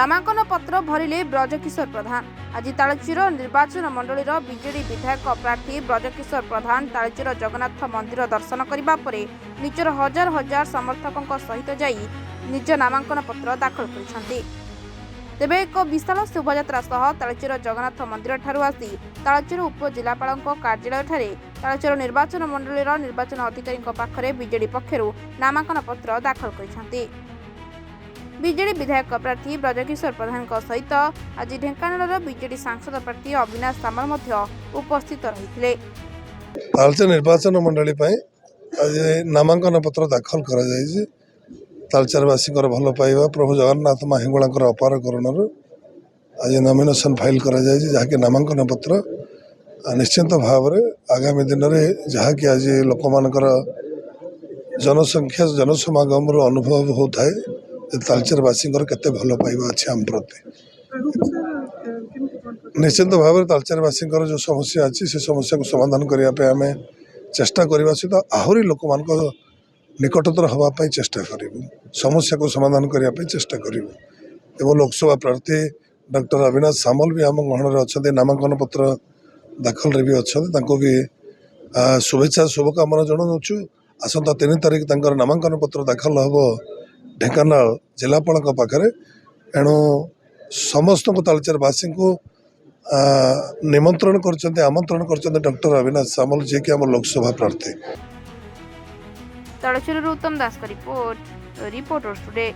नामांकन पत्र भरिले ब्रजकिशोर प्रधान। आज तालचेर निर्वाचन मंडलीर बीजेडी विधायक प्रार्थी ब्रजकिशोर प्रधान तालचेर जगन्नाथ मंदिर दर्शन करने पर निजर हजार हजार समर्थकों सहित जाई निज नामांकन पत्र दाखल कर तेबे एक विशाल शोभायात्रा सह तालचेर जगन्नाथ मंदिर ठारू आसी तालचेर उपजिलापाल कार्यालय ठारे तालचेर निर्वाचन मंडलीर निर्वाचन अधिकारी पाखरे बीजेडी पक्षरु नामांकन पत्र दाखल कर बीजेडी विधायक प्रार्थी ब्रजकिशोर प्रधान सहित आज ढेंकानाल बीजेडी सांसद प्रार्थी अविनाश सामल उपस्थित रही। तालचेर निर्वाचन मंडली आज नामांकन पत्र दाखल कर तालचेरवासी भल पाइबा प्रभु जगन्नाथ माँ हिंगुला अपार करुण आज नॉमिनेशन फाइल कर जहाँकि नामांकन पत्र निश्चिंत भाव में आगामी दिन में जहाँकि आज लोक मानकर जनसंख्या जनसमागम अनुभव होता है तालचेरवासी केते भल पाइबा अच्छे आम प्रति निश्चिंत भाव में तालचेरवासी जो समस्या अच्छी से समस्या को समाधान करने आम चेष्टा करने सहित आहरी लोक मान निकटतर हाँपाई चेष्टा करूँ समस्या को समाधान करने चेष्टा करूँ। लोकसभा प्रार्थी डॉक्टर अविनाश सामल भी आम गहन अच्छा नामांकन पत्र दाखल भी अच्छा भी शुभेच्छा शुभकामना जनाऊँ। आसंता 3 तारिख तंकर नामांकन पत्र दाखल हम ढेंकानाल जिलापाल पाखे एणु समस्त तालचेरवासी को निमंत्रण कर आमंत्रण कर डॉक्टर अविनाश सामल जी कि आम लोकसभा प्रार्थी। तालचेर उत्तम दास का रिपोर्ट, रिपोर्टर्स टुडे।